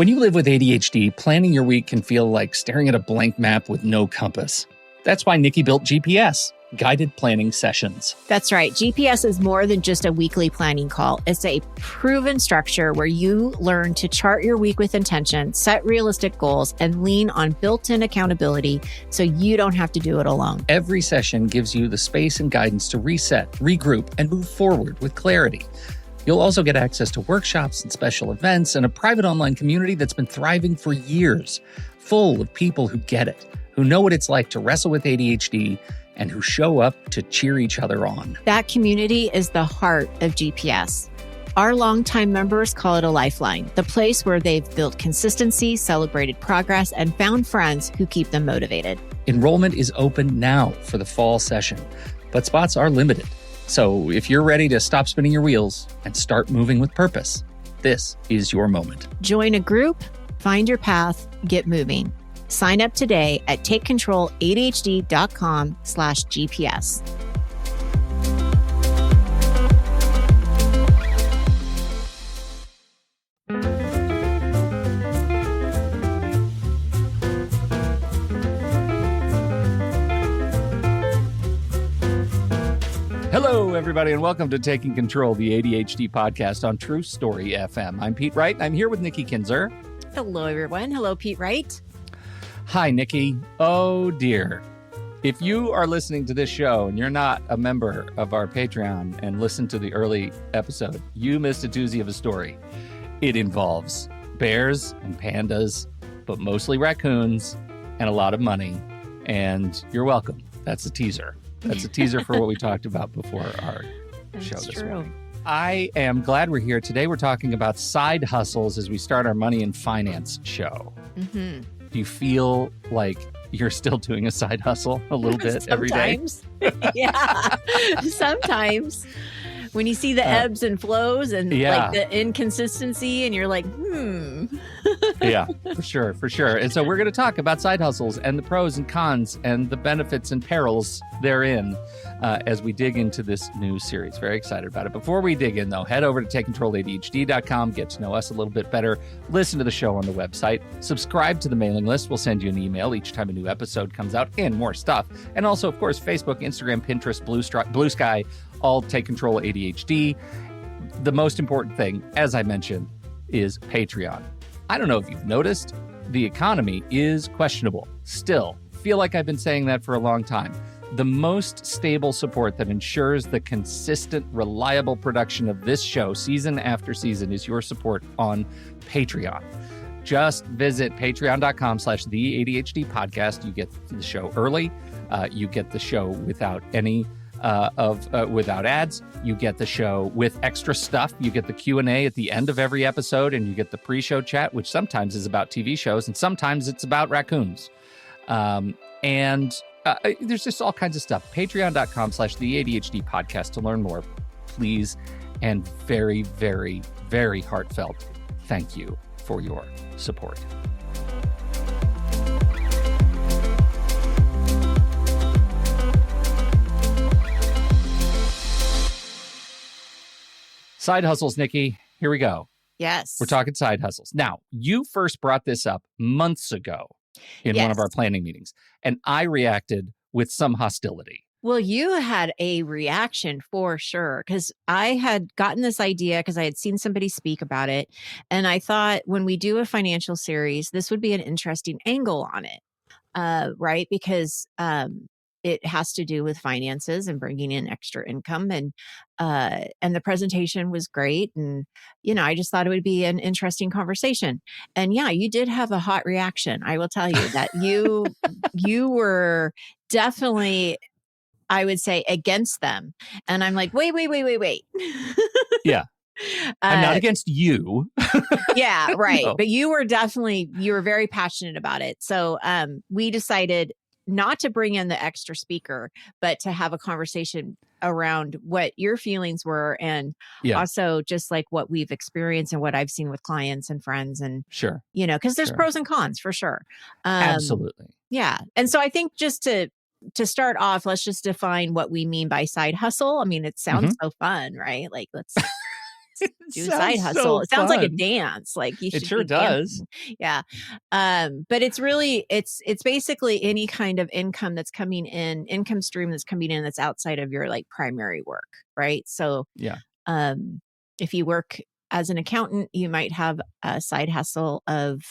When you live with ADHD, planning your week can feel like staring at a blank map with no compass. That's why Nikki built GPS, Guided Planning Sessions. That's right. GPS is more than just a weekly planning call. It's a proven structure where you learn to chart your week with intention, set realistic goals, and lean on built-in accountability so you don't have to do it alone. Every session gives you the space and guidance to reset, regroup, and move forward with clarity. You'll also get access to workshops and special events and a private online community that's been thriving for years, full of people who get it, who know what it's like to wrestle with ADHD, and who show up to cheer each other on. That community is the heart of GPS. Our longtime members call it a lifeline, the place where they've built consistency, celebrated progress, and found friends who keep them motivated. Enrollment is open now for the fall session, but spots are limited. So if you're ready to stop spinning your wheels and start moving with purpose, this is your moment. Join a group, find your path, get moving. Sign up today at takecontroladhd.com/GPS. Hello, everybody, and welcome to Taking Control, the ADHD podcast on True Story FM. I'm Pete Wright, and I'm here with Nikki Kinzer. Hello, everyone. Hello, Pete Wright. Hi, Nikki. Oh, dear. If you are listening to this show and you're not a member of our Patreon and listen to the early episode, you missed a doozy of a story. It involves bears and pandas, but mostly raccoons and a lot of money. And you're welcome. That's a teaser. That's a teaser for what we talked about before our show this morning. I am glad we're here today. We're talking about side hustles as we start our money and finance show. Mm-hmm. Do you feel like you're still doing a side hustle a little bit every day? Yeah, sometimes. When you see the ebbs and flows and like the inconsistency and you're like, Yeah, for sure. And so we're going to talk about side hustles and the pros and cons and the benefits and perils therein as we dig into this new series. Very excited about it. Before we dig in, though, head over to takecontroladhd.com, get to know us a little bit better, listen to the show on the website, subscribe to the mailing list. We'll send you an email each time a new episode comes out and more stuff. And also, of course, Facebook, Instagram, Pinterest, Blue Sky, all Take Control ADHD. The most important thing, as I mentioned, is Patreon. I don't know if you've noticed, the economy is questionable. Still, feel like I've been saying that for a long time. The most stable support that ensures the consistent, reliable production of this show season after season is your support on Patreon. Just visit patreon.com/the ADHD podcast. You get the show early. You get the show without any without ads. You get the show with extra stuff. You get the Q&A at the end of every episode, and you get the pre-show chat, which sometimes is about TV shows and sometimes it's about raccoons. There's just all kinds of stuff. Patreon.com/the ADHD podcast to learn more, please. And very, very, very heartfelt thank you for your support. Side hustles, Nikki. Here we go. Yes. We're talking side hustles. Now, you first brought this up months ago in one of our planning meetings, and I reacted with some hostility. Well, you had a reaction for sure, because I had gotten this idea because I had seen somebody speak about it. And I thought when we do a financial series, this would be an interesting angle on it, right? Because it has to do with finances and bringing in extra income. And the presentation was great. And, I just thought it would be an interesting conversation. And yeah, you did have a hot reaction. I will tell you that you were definitely, I would say, against them. And I'm like, wait. Yeah. I'm not against you. Yeah, right. No. But you were very passionate about it. So we decided not to bring in the extra speaker, but to have a conversation around what your feelings were and also just like what we've experienced and what I've seen with clients and friends and because there's pros and cons for sure. Absolutely. Yeah. And so I think just to start off, let's just define what we mean by side hustle. I mean, it sounds so fun, right? Like do a side hustle. so It sounds like a fun. dance. Like you It should sure be does. dancing. Yeah. But it's really it's basically any kind of income stream that's coming in that's outside of your like primary work, right? So Yeah. um if you work as an accountant, you might have a side hustle of,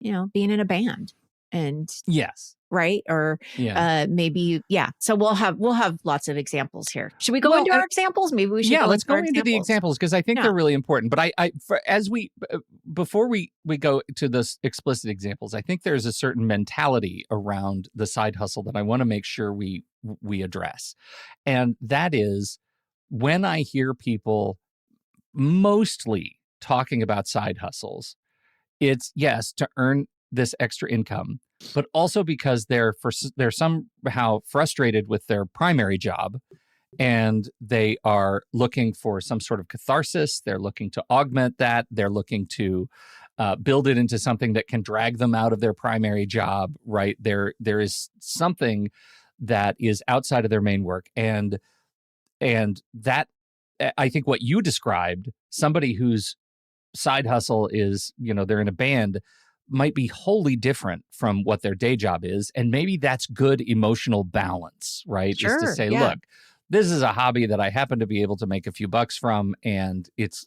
being in a band and Yes. right? Or Yeah. yeah. So we'll have lots of examples here. Should we go Well, into our examples? Maybe we should yeah, go let's into our go into the examples. examples because I think Yeah. they're really important. But before we go to the explicit examples, I think there's a certain mentality around the side hustle that I want to make sure we address, and that is when I hear people mostly talking about side hustles, it's yes to earn this extra income, but also because they're somehow frustrated with their primary job and they are looking for some sort of catharsis. They're looking to augment that. They're looking to build it into something that can drag them out of their primary job. Right there is something that is outside of their main work, and that I think what you described, somebody whose side hustle is, they're in a band, might be wholly different from what their day job is. And maybe that's good emotional balance, right? Is to Sure. say, Yeah. look, this is a hobby that I happen to be able to make a few bucks from. And it's,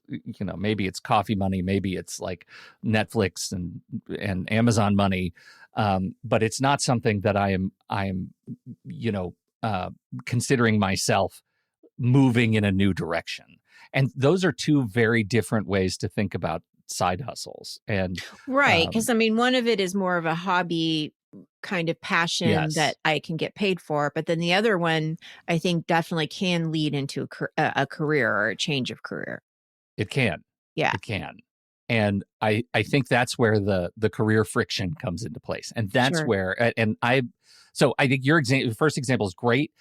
maybe it's coffee money, maybe it's like Netflix and Amazon money. But it's not something that I am, considering myself moving in a new direction. And those are two very different ways to think about side hustles. And Right. Because one of it is more of a hobby kind of passion yes, that I can get paid for. But then the other one, I think definitely can lead into a career or a change of career. it can. Yeah. It can. And I think that's where the career friction comes into place. And that's Sure. where, so I think your first example is great.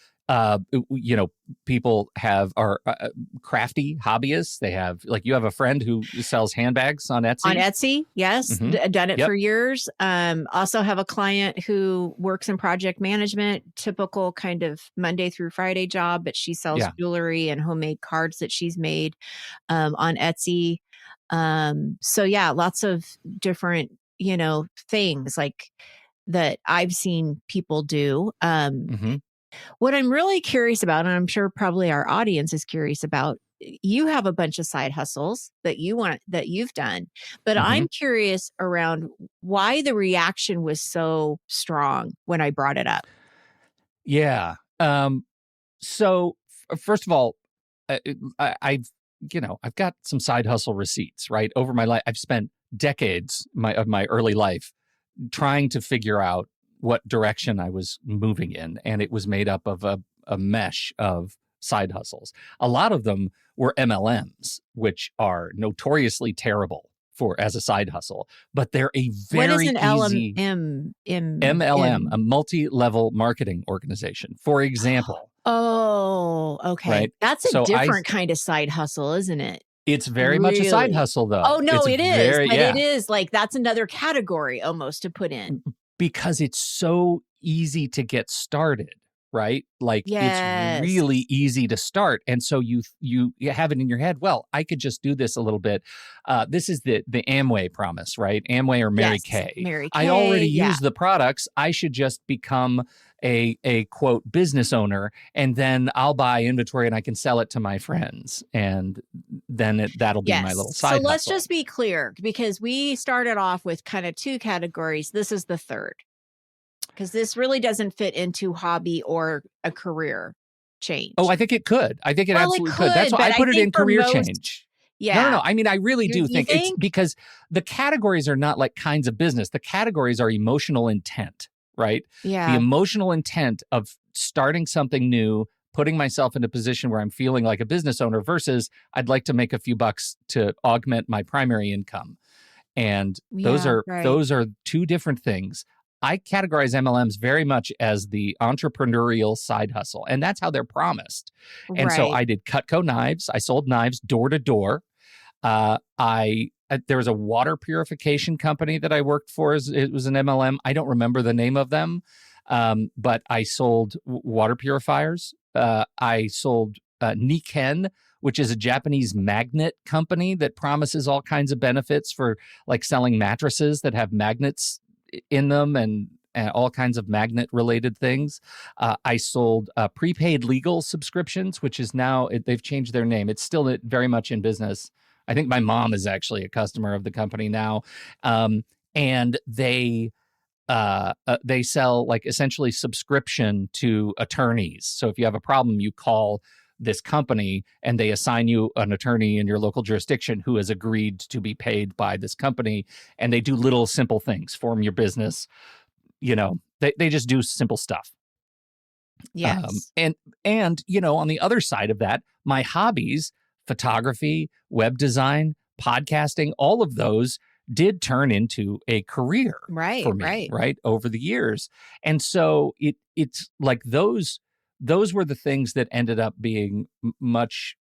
People are crafty hobbyists. They have, like, you have a friend who sells handbags on Etsy. On Etsy, yes, done it for years. Also have a client who works in project management, typical kind of Monday through Friday job, but she sells jewelry and homemade cards that she's made on Etsy. So yeah, lots of different, things like that I've seen people do. What I'm really curious about, and I'm sure probably our audience is curious about, you have a bunch of side hustles that you've done, but I'm curious around why the reaction was so strong when I brought it up. Yeah. So first of all, I've got some side hustle receipts, right? Over my life, I've spent decades of my early life trying to figure out what direction I was moving in. And it was made up of a mesh of side hustles. A lot of them were MLMs, which are notoriously terrible as a side hustle, but they're a very What is an easy MLM, a multi-level marketing organization, for example. Oh, okay. Right. That's a different kind of side hustle, isn't it? It's very much a side hustle, though. Oh, no, it is. But yeah. it is like, that's another category almost to put in. Because it's so easy to get started, right? Like, Yes. it's really easy to start. And so you have it in your head, well, I could just do this a little bit. This is the Amway promise, right? Amway or Mary Kay. Mary Kay. I already use the products. I should just become a quote business owner, and then I'll buy inventory and I can sell it to my friends, and then that'll be my little side hustle. So let's just be clear, because we started off with kind of two categories. This is the third, because this really doesn't fit into hobby or a career change. Oh, I think it could. I think it absolutely could. That's why I put it in career change. Yeah. No. I mean, I really do think it's think? because the categories are not like kinds of business. The categories are emotional intent, right? Yeah. The emotional intent of starting something new, putting myself in a position where I'm feeling like a business owner versus I'd like to make a few bucks to augment my primary income. And those are two different things. I categorize MLMs very much as the entrepreneurial side hustle, and that's how they're promised. And so I did Cutco knives. I sold knives door to door. There was a water purification company that I worked for. It was an MLM. I don't remember the name of them, but I sold water purifiers. I sold Niken, which is a Japanese magnet company that promises all kinds of benefits for like selling mattresses that have magnets in them and all kinds of magnet related things. I sold prepaid legal subscriptions, which is now, they've changed their name. It's still very much in business. I think my mom is actually a customer of the company now. And they sell like essentially subscription to attorneys. So if you have a problem, you call this company and they assign you an attorney in your local jurisdiction who has agreed to be paid by this company. And they do little simple things, form your business. They just do simple stuff. Yes. And on the other side of that, my hobbies, photography, web design, podcasting, all of those did turn into a career for me, right, over the years. And so it's like those were the things that ended up being much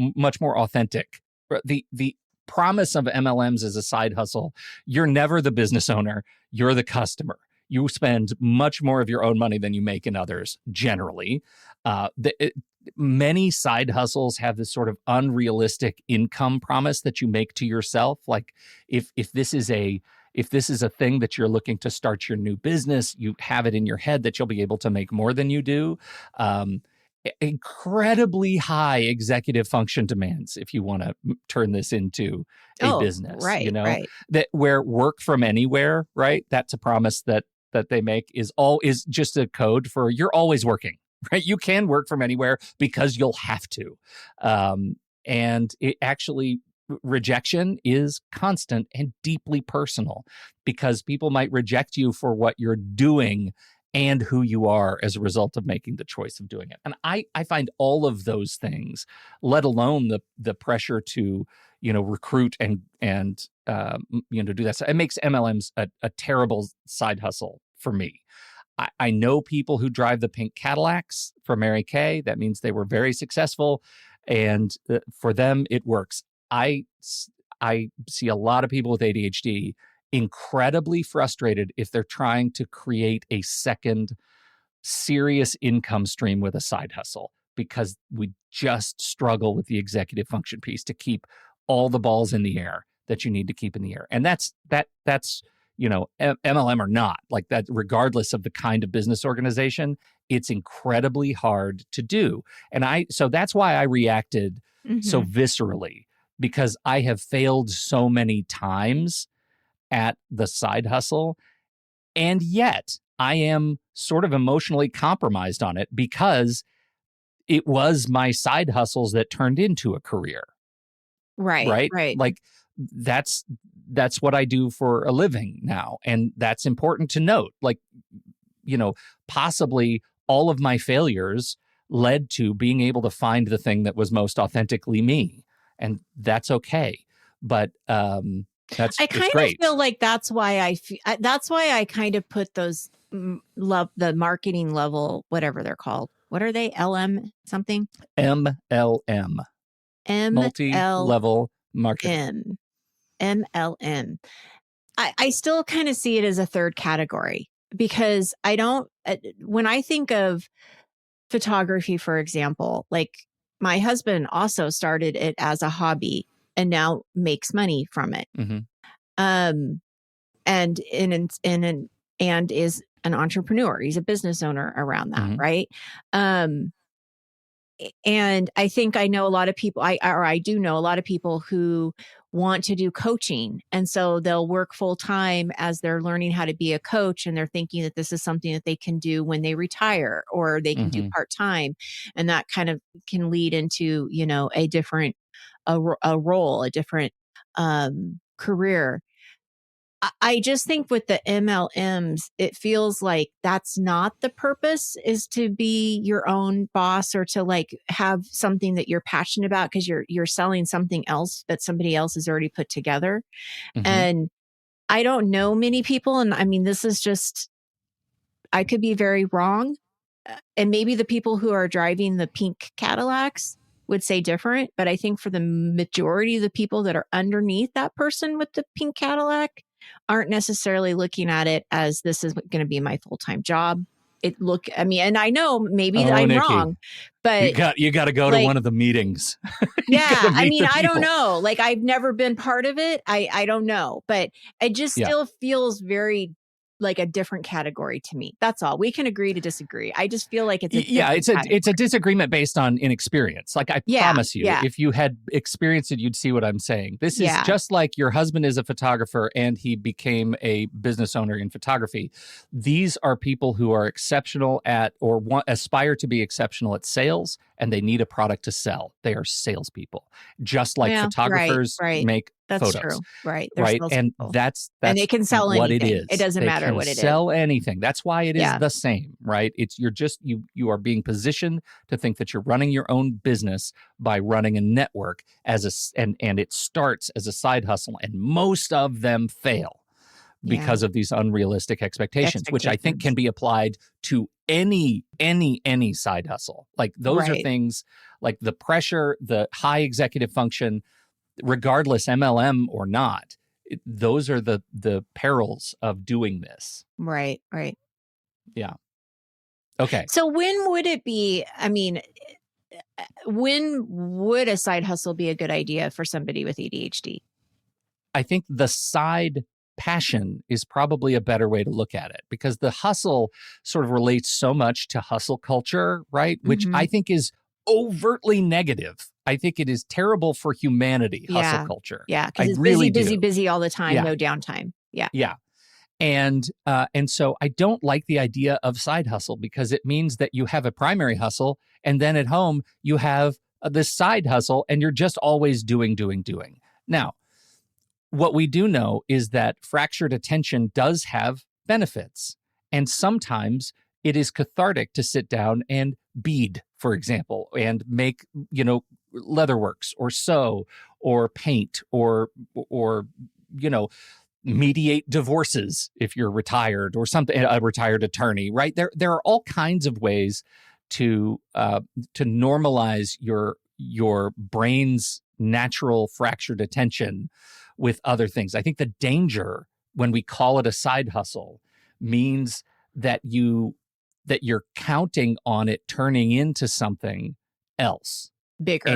much more authentic. The promise of MLMs as a side hustle, you're never the business owner, you're the customer. You spend much more of your own money than you make in others, generally. Many side hustles have this sort of unrealistic income promise that you make to yourself. Like if this is a thing that you're looking to start your new business, you have it in your head that you'll be able to make more than you do. Incredibly high executive function demands if you want to turn this into a business, that where work from anywhere, right? That's a promise that they make is just a code for you're always working, right? You can work from anywhere because you'll have to. And it actually, rejection is constant and deeply personal because people might reject you for what you're doing and who you are as a result of making the choice of doing it. And I find all of those things, let alone the pressure to, recruit and do that. So it makes MLMs a terrible side hustle for me. I know people who drive the pink Cadillacs for Mary Kay. That means they were very successful. And for them, it works. I see a lot of people with ADHD incredibly frustrated if they're trying to create a second serious income stream with a side hustle, because we just struggle with the executive function piece to keep all the balls in the air that you need to keep in the air. And that's MLM or not, like that, regardless of the kind of business organization, it's incredibly hard to do. And so that's why I reacted so viscerally, because I have failed so many times at the side hustle. And yet I am sort of emotionally compromised on it because it was my side hustles that turned into a career. Right. Like that's what I do for a living now. And that's important to note. Like, possibly all of my failures led to being able to find the thing that was most authentically me. And that's okay. But I kind of feel like that's why I kind of put those the marketing level, whatever they're called. What are they? LM something? MLM. Multi-level marketing. MLM. I still kind of see it as a third category because when I think of photography, for example, like my husband also started it as a hobby and now makes money from it. And is an entrepreneur. He's a business owner around that. Right. And I think I know a lot of people, I do know a lot of people who want to do coaching. And so they'll work full time as they're learning how to be a coach. And they're thinking that this is something that they can do when they retire or they can do part time. And that kind of can lead into, a different, a role, a different career. I just think with the MLMs, it feels like that's not the purpose, is to be your own boss or to like have something that you're passionate about because you're selling something else that somebody else has already put together. And I don't know many people. And I mean, this is just, I could be very wrong. And maybe the people who are driving the pink Cadillacs would say different. But I think for the majority of the people that are underneath that person with the pink Cadillac aren't necessarily looking at it as this is going to be my full-time job. I mean, and I know maybe Oh, I'm Nikki, wrong, but you got to go to like, one of the meetings. You got yeah, to I meet mean, the I don't people. know. Like, I've never been part of it. I don't know, but it just Yeah. still feels very like a different category to me. That's all. We can agree to disagree. I just feel like it's a Yeah, different it's a category. disagreement based on inexperience. Like, I Yeah, promise you, yeah, if you had experienced it, you'd see what I'm saying. This is yeah, just like your husband is a photographer and he became a business owner in photography. These are people who are exceptional at or aspire to be exceptional at sales, and they need a product to sell. They are salespeople, just like yeah. Right, photographers right. make That's true. true. Right. They're Right. And salespeople, that's and they can sell what it anything. It is. doesn't They matter can what it is. sell anything. That's why it is Yeah, the same, right? You are being positioned to think that you're running your own business by running a network and it starts as a side hustle, and most of them fail yeah. because of these unrealistic expectations, which I think Expectations. can be applied to any side hustle. Like, those are Right. things like the pressure, the high executive function, regardless MLM or not. Those are the perils of doing this. Right. Right. Yeah. Okay. So when would it be? I mean, when would a side hustle be a good idea for somebody with ADHD? I think the side passion is probably a better way to look at it, because the hustle sort of relates so much to hustle culture, right? Which Hmm. I think is overtly negative. I think it is terrible for humanity, hustle Yeah. culture. Yeah. Because I it's busy, really busy, do. busy all the time, Yeah. no downtime. Yeah. Yeah. And so I don't like the idea of side hustle, because it means that you have a primary hustle, and then at home you have this side hustle, and you're just always doing. Now, what we do know is that fractured attention does have benefits, and sometimes it is cathartic to sit down and bead, for example, and make, leatherworks or sew or paint or you know mediate divorces if you're retired, or something, a retired attorney, right? There are all kinds of ways to normalize your brain's natural fractured attention with other things. I think the danger when we call it a side hustle means that you're counting on it turning into something else. Bigger.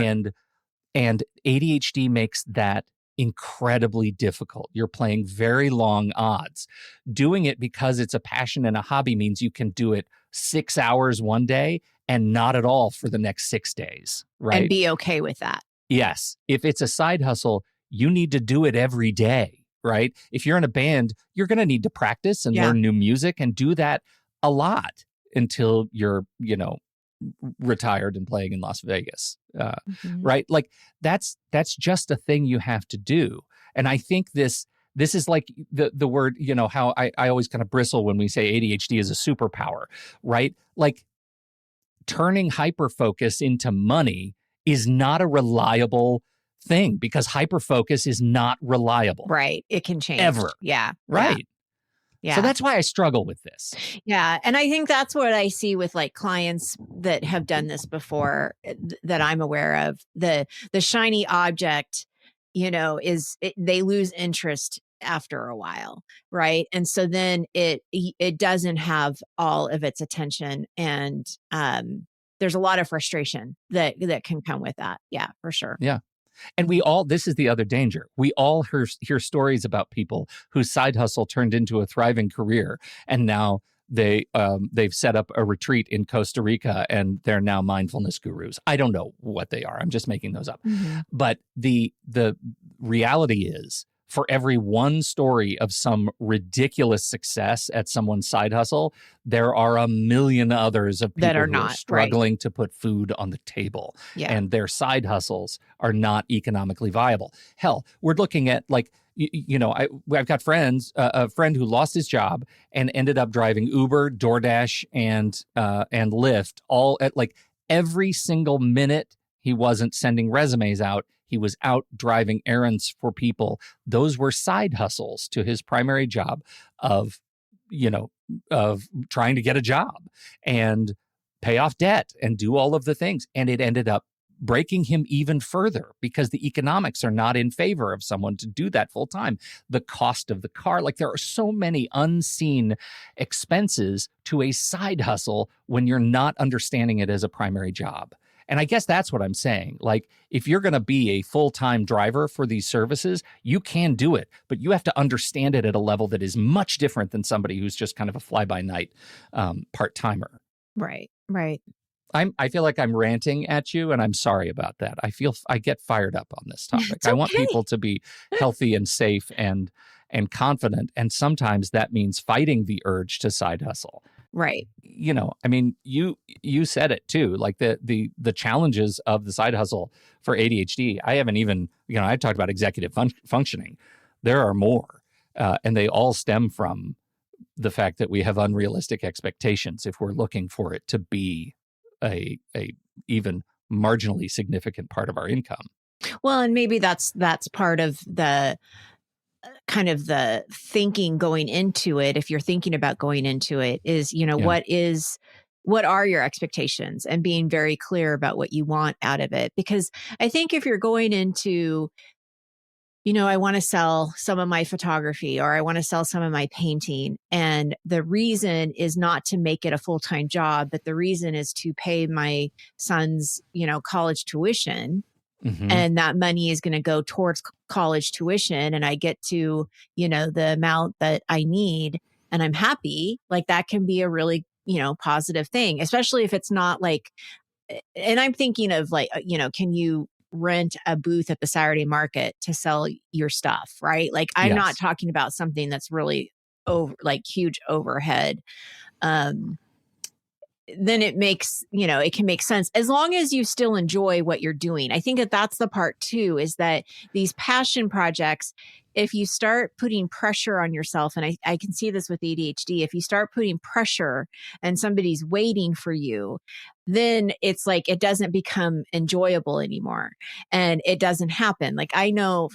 And ADHD makes that incredibly difficult. You're playing very long odds. Doing it because it's a passion and a hobby means you can do it 6 hours one day and not at all for the next 6 days, And right? be okay with that. Yes. If it's a side hustle, you need to do it every day, right? If you're in a band, you're going to need to practice and Yeah. learn new music and do that a lot until you're, retired and playing in Las Vegas, Mhm. right? Like, that's just a thing you have to do. And I think this is like the word, how I always kind of bristle when we say ADHD is a superpower, right? Like, turning hyperfocus into money is not a reliable thing, because hyperfocus is not reliable. Right. It can change. Ever. Yeah. Right. Yeah. So that's why I struggle with this. Yeah. And I think that's what I see with like clients that have done this before, that I'm aware of. The shiny object, they lose interest after a while, right? And so then it doesn't have all of its attention, and there's a lot of frustration that can come with that. Yeah, for sure. Yeah. And this is the other danger. We all hear stories about people whose side hustle turned into a thriving career, and now they've set up a retreat in Costa Rica, and they're now mindfulness gurus. I don't know what they are. I'm just making those up. Mhm. But the reality is, for every one story of some ridiculous success at someone's side hustle, there are a million others of people That are who not, are right. struggling to put food on the table, Yeah. and their side hustles are not economically viable. Hell, we're looking at, like, I've got a friend who lost his job and ended up driving Uber, DoorDash, and Lyft, all at, like, every single minute he wasn't sending resumes out, he was out driving errands for people. Those were side hustles to his primary job of trying to get a job and pay off debt and do all of the things. And it ended up breaking him even further because the economics are not in favor of someone to do that full time. The cost of the car, like there are so many unseen expenses to a side hustle when you're not understanding it as a primary job. And I guess that's what I'm saying. Like, if you're going to be a full-time driver for these services, you can do it, but you have to understand it at a level that is much different than somebody who's just kind of a fly-by-night part-timer. Right, right. I feel like I'm ranting at you, and I'm sorry about that. I get fired up on this topic. It's I want okay. people to be healthy and safe and confident, and sometimes that means fighting the urge to side hustle. Right. You know, I mean, you said it too, like the challenges of the side hustle for ADHD. I haven't even, I talked about executive functioning. There are more, and they all stem from the fact that we have unrealistic expectations if we're looking for it to be a even marginally significant part of our income. Well, and maybe that's part of the kind of the thinking going into it. If you're thinking about going into it, is, what are your expectations, and being very clear about what you want out of it. Because I think if you're going into, I want to sell some of my photography, or I want to sell some of my painting, and the reason is not to make it a full-time job, but the reason is to pay my son's, college tuition. Mm-hmm. And that money is going to go towards college tuition, and I get to, the amount that I need, and I'm happy. Like, that can be a really, positive thing, especially if it's not like, and I'm thinking of like, can you rent a booth at the Saturday market to sell your stuff, right? Like, I'm not talking about something that's really huge overhead. Then it makes, it can make sense as long as you still enjoy what you're doing. I think that that's the part too, is that these passion projects, if you start putting pressure on yourself, and I can see this with ADHD, if you start putting pressure and somebody's waiting for you, then it's like, it doesn't become enjoyable anymore, and it doesn't happen. Like, I know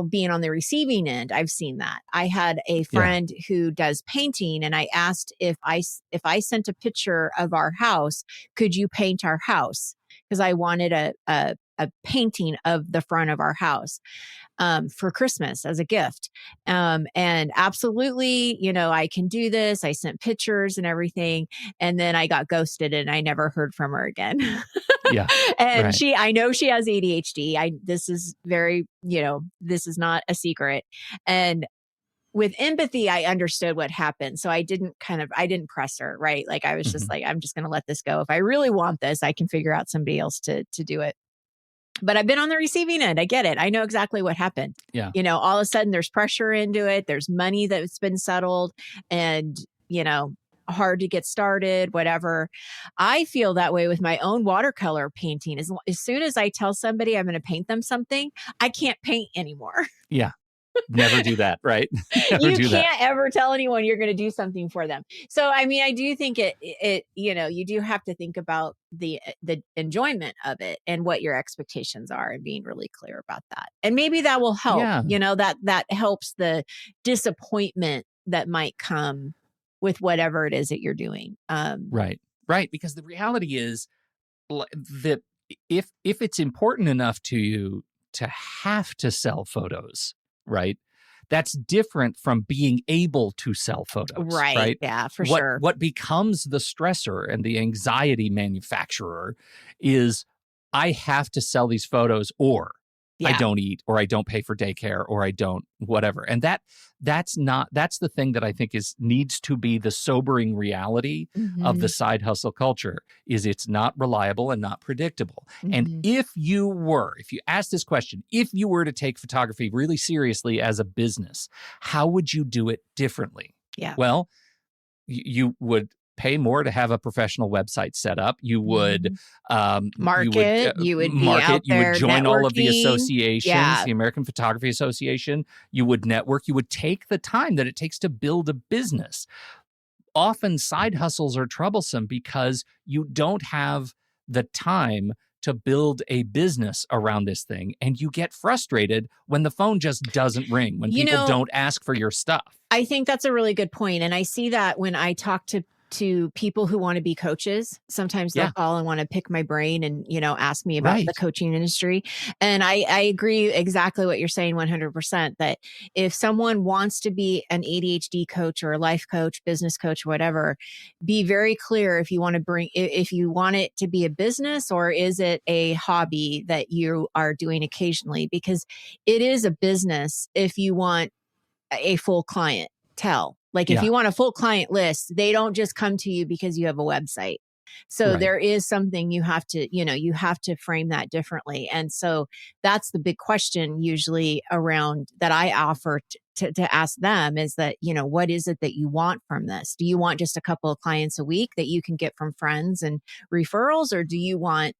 being on the receiving end, I've seen that. I had a friend who does painting, and I asked if I sent a picture of our house, could you paint our house? Because I wanted a painting of the front of our house for Christmas as a gift. And absolutely, I can do this. I sent pictures and everything. And then I got ghosted, and I never heard from her again. Yeah. And right. I know she has ADHD. This is very, this is not a secret. And with empathy, I understood what happened. So I didn't press her, right? Like, I was just like, I'm just going to let this go. If I really want this, I can figure out somebody else to do it. But I've been on the receiving end. I get it. I know exactly what happened. Yeah. All of a sudden there's pressure into it. There's money that's been settled, and, hard to get started, whatever. I feel that way with my own watercolor painting. As soon as I tell somebody I'm going to paint them something, I can't paint anymore. Yeah. Never do that, right? You can't ever tell anyone you're going to do something for them. So, I mean, I do think it, you do have to think about the enjoyment of it and what your expectations are, and being really clear about that. And maybe that will help, that helps the disappointment that might come with whatever it is that you're doing. Right. Because the reality is that if it's important enough to you to have to sell photos, right? That's different from being able to sell photos. Right. Yeah, for sure. What becomes the stressor and the anxiety manufacturer is, I have to sell these photos, or I don't eat, or I don't pay for daycare, or I don't whatever. And that's the thing that I think needs to be the sobering reality of the side hustle culture, is it's not reliable and not predictable. And if you ask this question, if you were to take photography really seriously as a business, how would you do it differently? Yeah. Well, you would pay more to have a professional website set up. You would market. You would be out you there would join networking. all of the associations, the American Photography Association. You would network. You would take the time that it takes to build a business. Often side hustles are troublesome because you don't have the time to build a business around this thing, and you get frustrated when the phone just doesn't ring, when people don't ask for your stuff. I think that's a really good point. And I see that when I talk to to people who want to be coaches. Sometimes they'll Yeah, call and want to pick my brain and, ask me about the right. coaching industry. And I agree exactly what you're saying 100%, that if someone wants to be an ADHD coach or a life coach, business coach, whatever, be very clear if you want to if you want it to be a business, or is it a hobby that you are doing occasionally, because it is a business if you want a full client tell. Like if Yeah, you want a full client list, they don't just come to you because you have a website. So right. there is something you have to, you have to frame that differently. And so that's the big question usually around that I offer to ask them, is that, what is it that you want from this? Do you want just a couple of clients a week that you can get from friends and referrals? Or do you want,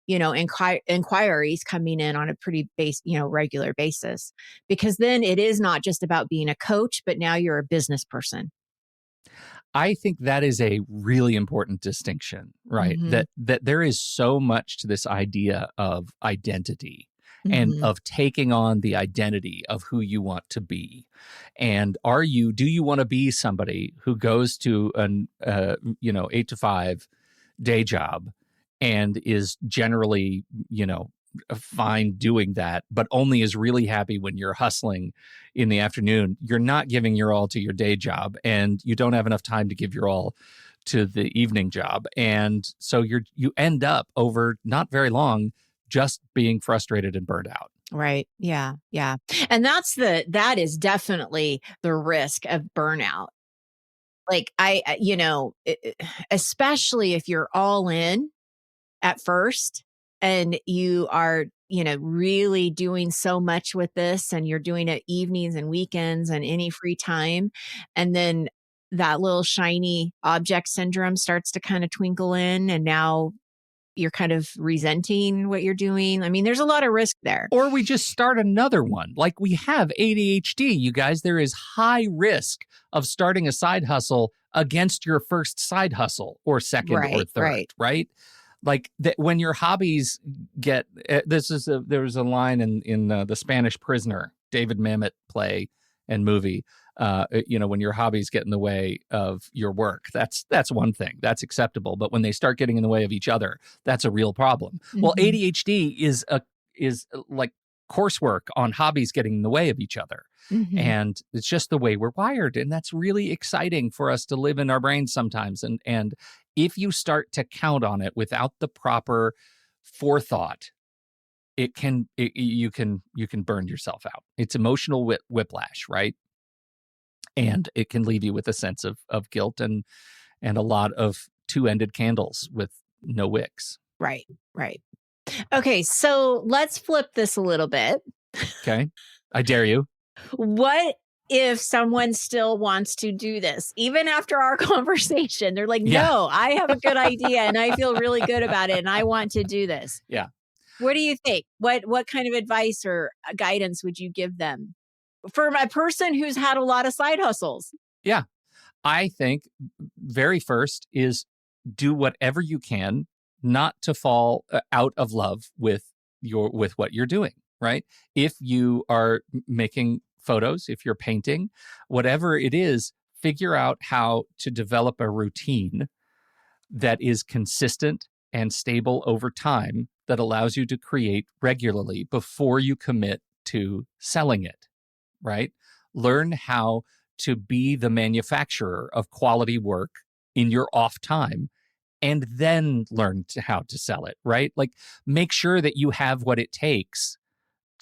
inquiries coming in on a pretty regular basis? Because then it is not just about being a coach, but now you're a business person. I think that is a really important distinction, right? Hmm. That there is so much to this idea of identity and Hmm. of taking on the identity of who you want to be. And do you want to be somebody who goes to an 8 to 5 day job and is generally, fine doing that, but only is really happy when you're hustling in the afternoon? You're not giving your all to your day job, and you don't have enough time to give your all to the evening job. And so you end up over not very long just being frustrated and burned out. Right. Yeah. Yeah. And that is definitely the risk of burnout. Like especially if you're all in at first and you are, really doing so much with this, and you're doing it evenings and weekends and any free time. And then that little shiny object syndrome starts to kind of twinkle in, and now you're kind of resenting what you're doing. I mean, there's a lot of risk there. Or we just start another one. Like, we have ADHD, you guys. There is high risk of starting a side hustle against your first side hustle, or second or Right. third, Right. right? Like that, when your hobbies get there was a line in the Spanish Prisoner, David Mamet play and movie. When your hobbies get in the way of your work, that's one thing, that's acceptable. But when they start getting in the way of each other, that's a real problem. Well, Hmm. ADHD is like coursework on hobbies getting in the way of each other. Hmm. And it's just the way we're wired. And that's really exciting for us to live in our brains sometimes. And if you start to count on it without the proper forethought, you can burn yourself out. It's emotional whiplash, right? And it can leave you with a sense of guilt and a lot of two-ended candles with no wicks. Right. Right. Okay. So let's flip this a little bit. Okay. I dare you. What if someone still wants to do this even after our conversation? They're like, Yeah. no, I have a good idea and I feel really good about it and I want to do this. Yeah. What do you think? What kind of advice or guidance would you give them for a person who's had a lot of side hustles? Yeah. I think very first is do whatever you can not to fall out of love with what you're doing, right? If you are making photos, if you're painting, whatever it is, figure out how to develop a routine that is consistent and stable over time, that allows you to create regularly before you commit to selling it, right? Learn how to be the manufacturer of quality work in your off time, and then learn how to sell it, right? Like, make sure that you have what it takes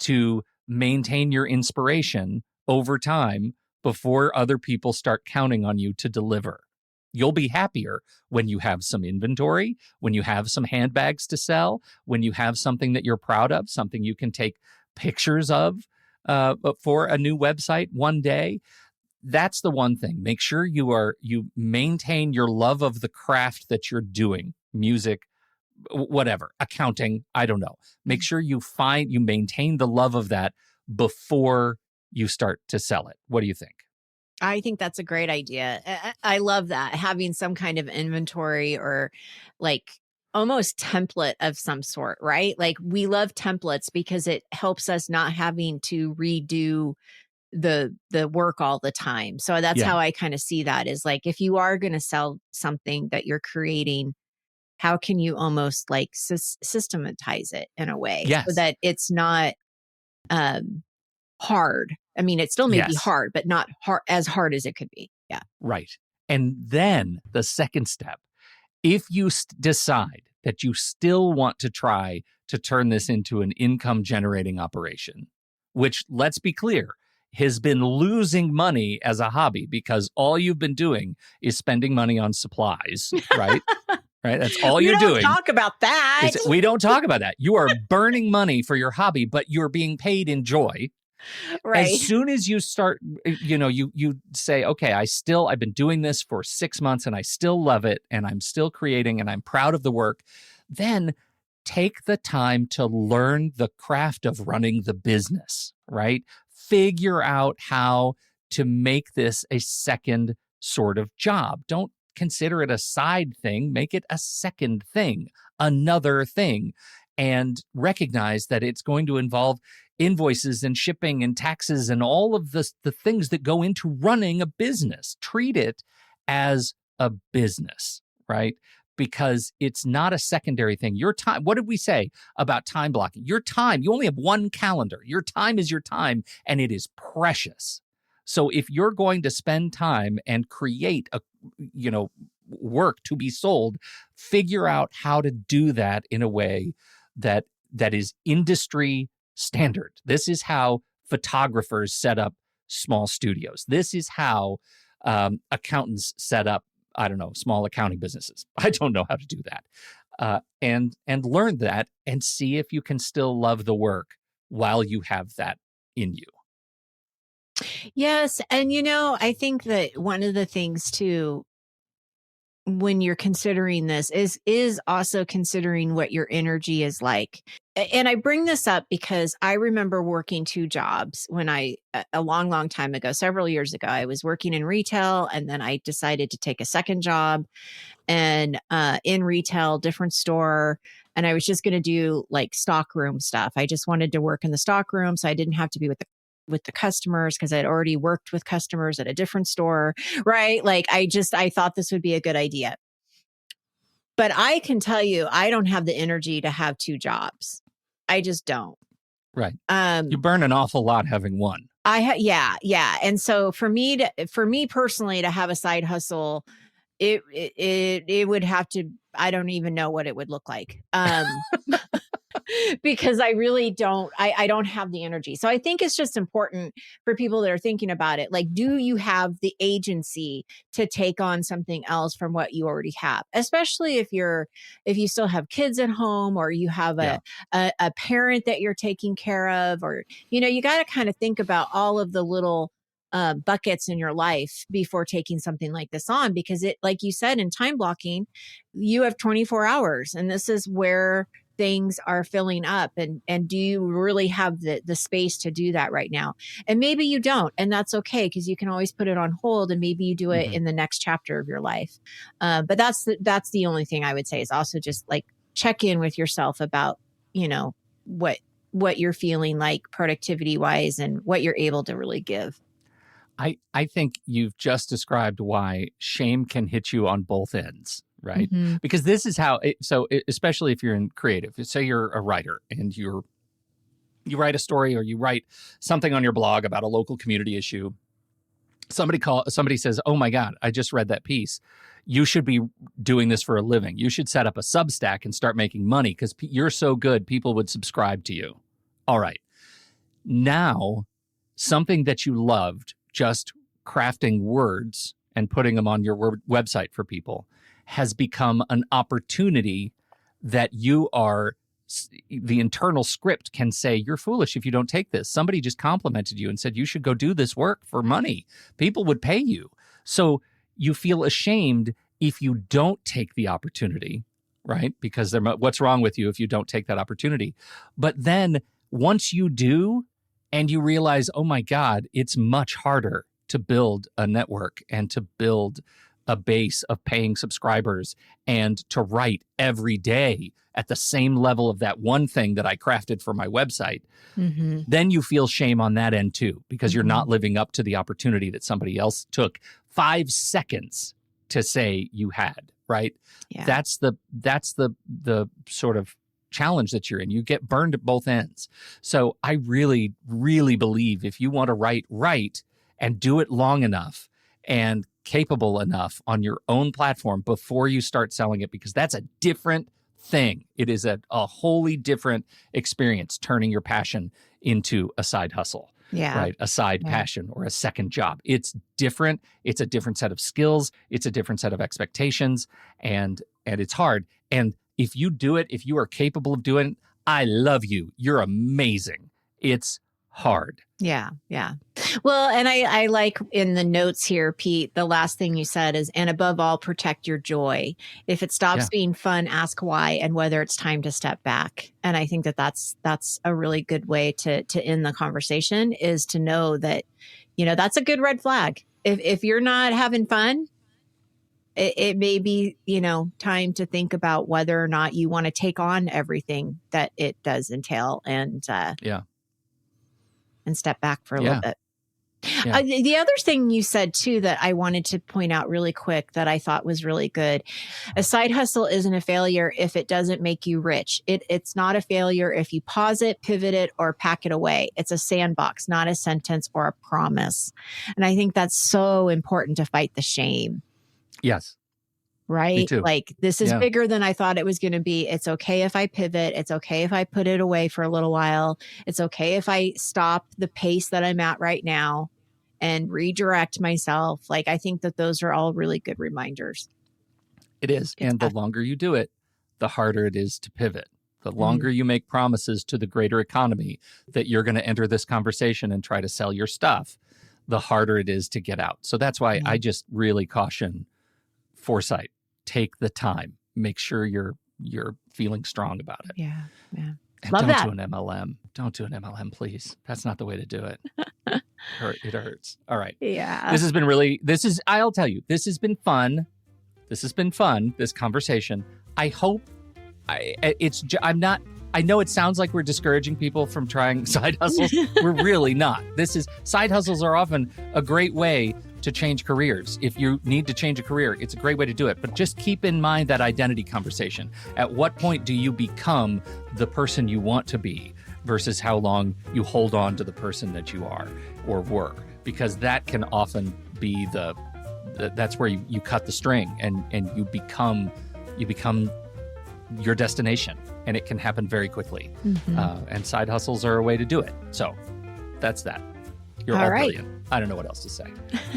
to maintain your inspiration over time before other people start counting on you to deliver. You'll be happier when you have some inventory, when you have some handbags to sell, when you have something that you're proud of, something you can take pictures of for a new website one day. That's the one thing. Make sure you maintain your love of the craft that you're doing, music, whatever, accounting, I don't know. Make sure you maintain the love of that before you start to sell it. What do you think? I think that's a great idea. I love that, having some kind of inventory or like almost template of some sort, right? Like we love templates because it helps us not having to redo the work all the time. So that's how I kind of see that, is like, if you are going to sell something that you're creating, how can you almost like systematize it in a way so that it's not hard? I mean, it still may be hard, but not as hard as it could be. Yeah. Right. And then the second step, if you decide that you still want to try to turn this into an income generating operation, which, let's be clear, has been losing money as a hobby because all you've been doing is spending money on supplies, right? Right. That's all you're doing. We don't talk about that. We don't talk about that. You are burning money for your hobby, but you're being paid in joy. Right. As soon as you start, you say, okay, I've been doing this for 6 months and I still love it and I'm still creating and I'm proud of the work. Then take the time to learn the craft of running the business, right? Figure out how to make this a second sort of job. Don't consider it a side thing. Make it a second thing, another thing, and recognize that it's going to involve invoices and shipping and taxes and all of the things that go into running a business. Treat it as a business, right? Because it's not a secondary thing. Your time, what did we say about time blocking? Your time, you only have one calendar. Your time is your time, and it is precious. So if you're going to spend time and create work to be sold, figure out how to do that in a way that is industry standard. This is how photographers set up small studios. This is how accountants set up, I don't know, small accounting businesses. I don't know how to do that. And learn that and see if you can still love the work while you have that in you. Yes. And, I think that one of the things too, when you're considering this is also considering what your energy is like. And I bring this up because I remember working 2 jobs when a long time ago, several years ago. I was working in retail, and then I decided to take a second job and in retail, different store. And I was just going to do like stockroom stuff. I just wanted to work in the stockroom so I didn't have to be with the customers, because I'd already worked with customers at a different store, right? Like I thought this would be a good idea. But I can tell you, I don't have the energy to have 2 jobs. I just don't. Right. You burn an awful lot having one. Yeah. And so for me personally to have a side hustle, it would have to, I don't even know what it would look like. Because I really don't, I don't have the energy. So I think it's just important for people that are thinking about it. Like, do you have the agency to take on something else from what you already have? Especially if you still have kids at home, or you have a parent that you're taking care of, or, you got to kind of think about all of the little buckets in your life before taking something like this on, because it, like you said, in time blocking, you have 24 hours, and this is where things are filling up, and do you really have the space to do that right now? And maybe you don't, and that's okay, because you can always put it on hold, and maybe you do it in the next chapter of your life. But that's the only thing I would say, is also just like check in with yourself about what you're feeling like productivity wise, and what you're able to really give. I think you've just described why shame can hit you on both ends, right? Mm-hmm. Because this is how, especially if you're in creative, say you're a writer and you write a story, or you write something on your blog about a local community issue. Somebody says, "Oh my God, I just read that piece. You should be doing this for a living. You should set up a Substack and start making money because you're so good, people would subscribe to you." All right. Now, something that you loved, just crafting words and putting them on your website for people, has become an opportunity that the internal script can say, you're foolish if you don't take this. Somebody just complimented you and said you should go do this work for money. People would pay you. So you feel ashamed if you don't take the opportunity, right? Because what's wrong with you if you don't take that opportunity? But then once you do, and you realize, oh my God, it's much harder to build a network and to build a base of paying subscribers and to write every day at the same level of that one thing that I crafted for my website, then you feel shame on that end too, because you're not living up to the opportunity that somebody else took 5 seconds to say you had, right? Yeah. That's the sort of challenge that you're in. You get burned at both ends. So I really, really believe if you want to write and do it long enough and capable enough on your own platform before you start selling it, because that's a different thing. It is a wholly different experience, turning your passion into a side hustle. Yeah. Right. A side passion or a second job. It's different. It's a different set of skills. It's a different set of expectations. And it's hard. And if you do it, if you are capable of doing it, I love you. You're amazing. It's hard. Yeah. Yeah. Well, and I like in the notes here, Pete, the last thing you said is, and above all, protect your joy. If it stops being fun, ask why and whether it's time to step back. And I think that that's a really good way to end the conversation, is to know that, that's a good red flag. If you're not having fun, it may be, time to think about whether or not you want to take on everything that it does entail and step back for a little bit. Yeah. The other thing you said too that I wanted to point out really quick that I thought was really good: a side hustle isn't a failure if it doesn't make you rich. It's not a failure if you pause it, pivot it, or pack it away. It's a sandbox, not a sentence or a promise. And I think that's so important to fight the shame. Yes. Right? Me too. Like, this is bigger than I thought it was going to be. It's okay if I pivot. It's okay if I put it away for a little while. It's okay if I stop the pace that I'm at right now and redirect myself. Like, I think that those are all really good reminders. It is. And the longer you do it, the harder it is to pivot. The longer you make promises to the greater economy that you're going to enter this conversation and try to sell your stuff, the harder it is to get out. So that's why I just really caution foresight. Take the time. Make sure you're feeling strong about it. Yeah. Yeah. And Love don't that. do an MLM. Don't do an MLM, please. That's not the way to do it. It hurts. All right. Yeah. I'll tell you, this has been fun. This conversation. I hope I know it sounds like we're discouraging people from trying side hustles. We're really not. Side hustles are often a great way to change careers. If you need to change a career, it's a great way to do it. But just keep in mind that identity conversation. At what point do you become the person you want to be versus how long you hold on to the person that you are or were? Because that can often be that's where you cut the string and you become your destination, and it can happen very quickly. And side hustles are a way to do it. So that's that. You're all brilliant. I don't know what else to say.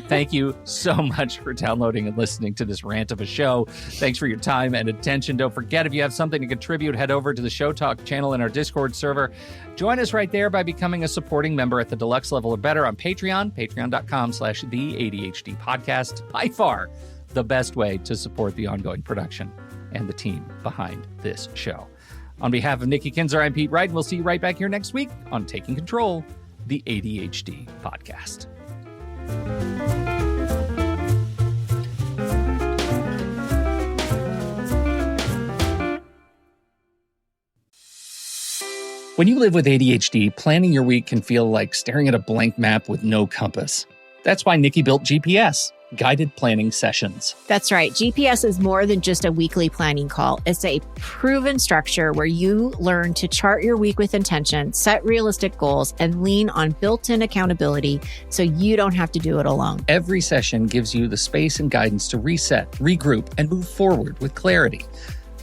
Thank you so much for downloading and listening to this rant of a show. Thanks for your time and attention. Don't forget, if you have something to contribute, head over to the Show Talk channel in our Discord server. Join us right there by becoming a supporting member at the deluxe level or better on Patreon, patreon.com/the ADHD podcast. By far the best way to support the ongoing production and the team behind this show. On behalf of Nikki Kinzer, I'm Pete Wright, and we'll see you right back here next week on Taking Control, the ADHD podcast. When you live with ADHD, planning your week can feel like staring at a blank map with no compass. That's why Nikki built GPS, Guided Planning Sessions. That's right. GPS is more than just a weekly planning call. It's a proven structure where you learn to chart your week with intention, set realistic goals, and lean on built-in accountability so you don't have to do it alone. Every session gives you the space and guidance to reset, regroup, and move forward with clarity.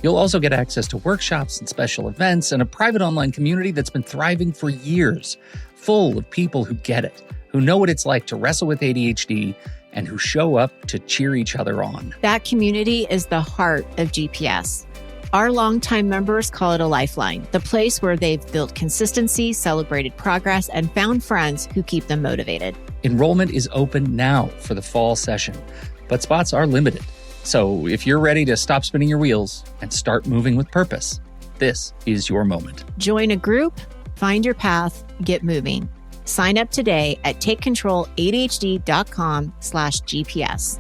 You'll also get access to workshops and special events and a private online community that's been thriving for years, full of people who get it, who know what it's like to wrestle with ADHD, and who show up to cheer each other on. That community is the heart of GPS. Our longtime members call it a lifeline, the place where they've built consistency, celebrated progress, and found friends who keep them motivated. Enrollment is open now for the fall session, but spots are limited. So if you're ready to stop spinning your wheels and start moving with purpose, this is your moment. Join a group, find your path, get moving. Sign up today at takecontroladhd.com/GPS.